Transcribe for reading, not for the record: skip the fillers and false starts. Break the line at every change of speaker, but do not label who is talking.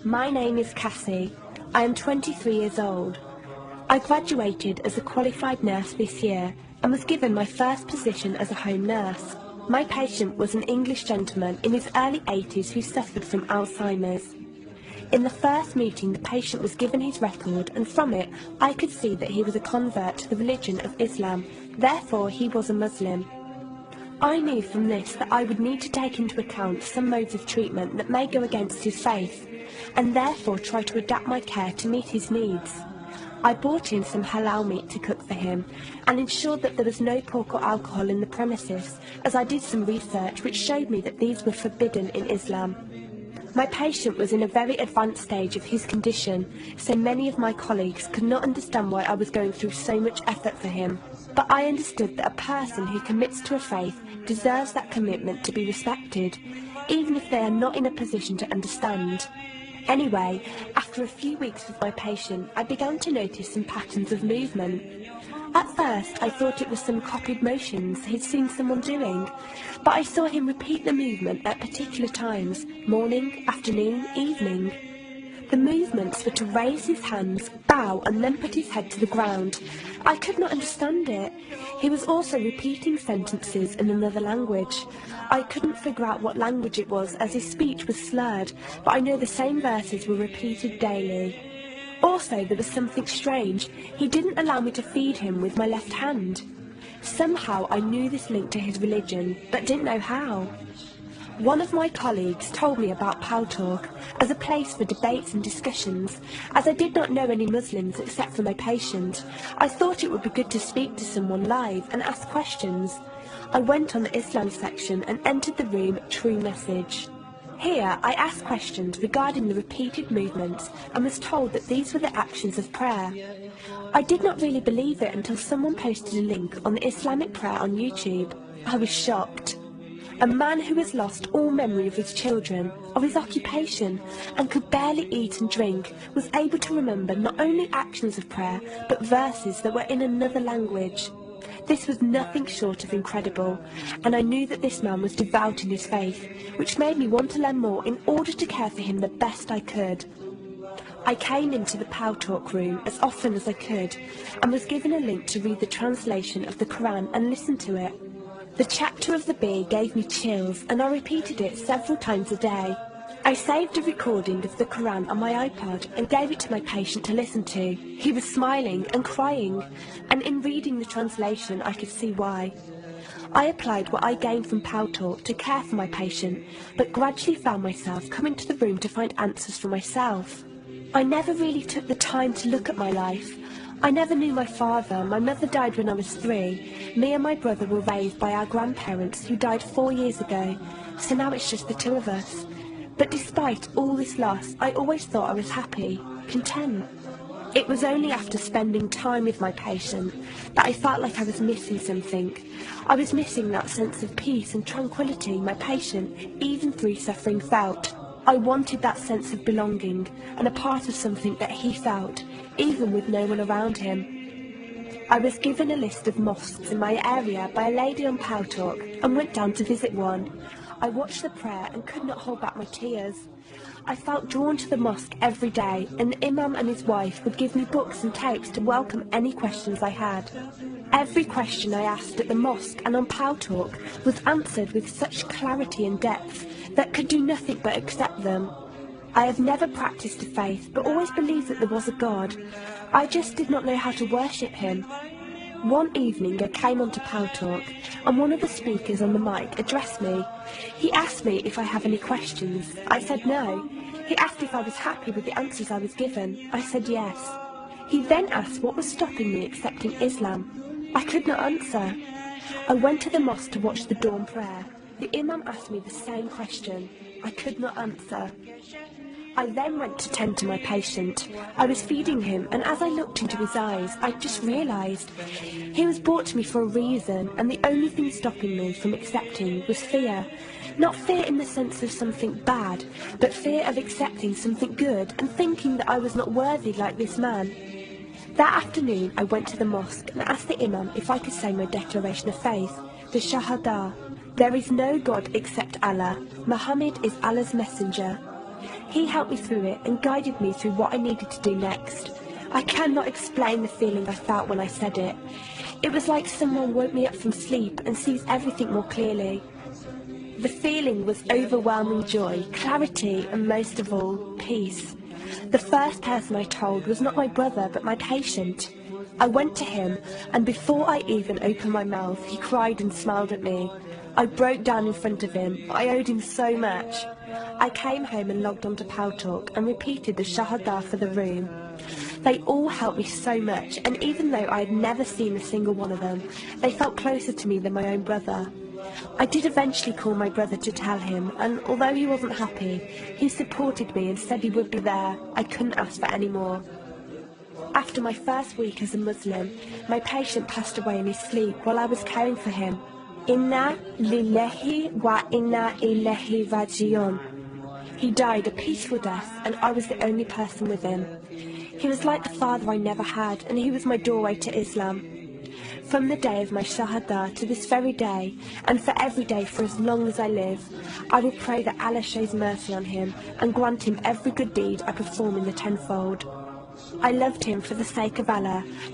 My name is Cassie. I am 23 years old. I graduated as a qualified nurse this year and was given my first position as a home nurse. My patient was an English gentleman in his early 80s who suffered from Alzheimer's. In the first meeting, the patient was given his record, and from it I could see that he was a convert to the religion of Islam, therefore he was a Muslim. I knew from this that I would need to take into account some modes of treatment that may go against his faith, and therefore try to adapt my care to meet his needs. I bought in some halal meat to cook for him, and ensured that there was no pork or alcohol in the premises, as I did some research which showed me that these were forbidden in Islam. My patient was in a very advanced stage of his condition, so many of my colleagues could not understand why I was going through so much effort for him. But I understood that a person who commits to a faith deserves that commitment to be respected, even if they are not in a position to understand. Anyway, after a few weeks with my patient, I began to notice some patterns of movement. At first, I thought it was some copied motions he'd seen someone doing, but I saw him repeat the movement at particular times, morning, afternoon, evening. The movements were to raise his hands, bow, and then put his head to the ground. I could not understand it. He was also repeating sentences in another language. I couldn't figure out what language it was, as his speech was slurred, but I know the same verses were repeated daily. Also, there was something strange. He didn't allow me to feed him with my left hand. Somehow I knew this linked to his religion, but didn't know how. One of my colleagues told me about Paltalk as a place for debates and discussions. As I did not know any Muslims except for my patient, I thought it would be good to speak to someone live and ask questions. I went on the Islam section and entered the room True Message. Here I asked questions regarding the repeated movements and was told that these were the actions of prayer. I did not really believe it until someone posted a link on the Islamic prayer on YouTube. I was shocked. A man who has lost all memory of his children, of his occupation, and could barely eat and drink, was able to remember not only actions of prayer, but verses that were in another language. This was nothing short of incredible, and I knew that this man was devout in his faith, which made me want to learn more in order to care for him the best I could. I came into the Paltalk room as often as I could, and was given a link to read the translation of the Quran and listen to it. The chapter of the bee gave me chills, and I repeated it several times a day. I saved a recording of the Quran on my iPod and gave it to my patient to listen to. He was smiling and crying, and in reading the translation I could see why. I applied what I gained from Paltalk to care for my patient, but gradually found myself coming to the room to find answers for myself. I never really took the time to look at my life. I never knew my father. My mother died when I was 3. Me and my brother were raised by our grandparents who died 4 years ago, so now it's just the two of us. But despite all this loss, I always thought I was happy, content. It was only after spending time with my patient that I felt like I was missing something. I was missing that sense of peace and tranquility my patient, even through suffering, felt. I wanted that sense of belonging and a part of something that he felt, even with no one around him. I was given a list of mosques in my area by a lady on Paltalk and went down to visit one. I watched the prayer and could not hold back my tears. I felt drawn to the mosque every day, and the imam and his wife would give me books and tapes to welcome any questions I had. Every question I asked at the mosque and on Paltalk was answered with such clarity and depth that could do nothing but accept them. I have never practiced a faith, but always believed that there was a God. I just did not know how to worship him. One evening I came onto Paltalk, and one of the speakers on the mic addressed me. He asked me if I have any questions. I said no. He asked if I was happy with the answers I was given. I said yes. He then asked what was stopping me accepting Islam. I could not answer. I went to the mosque to watch the dawn prayer. The imam asked me the same question. I could not answer. I then went to tend to my patient. I was feeding him, and as I looked into his eyes, I just realised he was brought to me for a reason, and the only thing stopping me from accepting was fear. Not fear in the sense of something bad, but fear of accepting something good and thinking that I was not worthy like this man. That afternoon I went to the mosque and asked the imam if I could say my declaration of faith, the Shahada. There is no God except Allah. Muhammad is Allah's messenger. He helped me through it and guided me through what I needed to do next. I cannot explain the feeling I felt when I said it. It was like someone woke me up from sleep and sees everything more clearly. The feeling was overwhelming joy, clarity, and most of all, peace. The first person I told was not my brother, but my patient. I went to him, and before I even opened my mouth, he cried and smiled at me. I broke down in front of him. I owed him so much. I came home and logged onto Paltalk and repeated the Shahada for the room. They all helped me so much, and even though I had never seen a single one of them, they felt closer to me than my own brother. I did eventually call my brother to tell him, and although he wasn't happy, he supported me and said he would be there. I couldn't ask for any more. After my first week as a Muslim, my patient passed away in his sleep while I was caring for him. Inna lillahi wa inna ilaihi raji'un. He died a peaceful death, and I was the only person with him. He was like the father I never had, and he was my doorway to Islam. From the day of my Shahada to this very day, and for every day for as long as I live, I will pray that Allah shows mercy on him and grant him every good deed I perform in the tenfold. I loved him for the sake of Allah,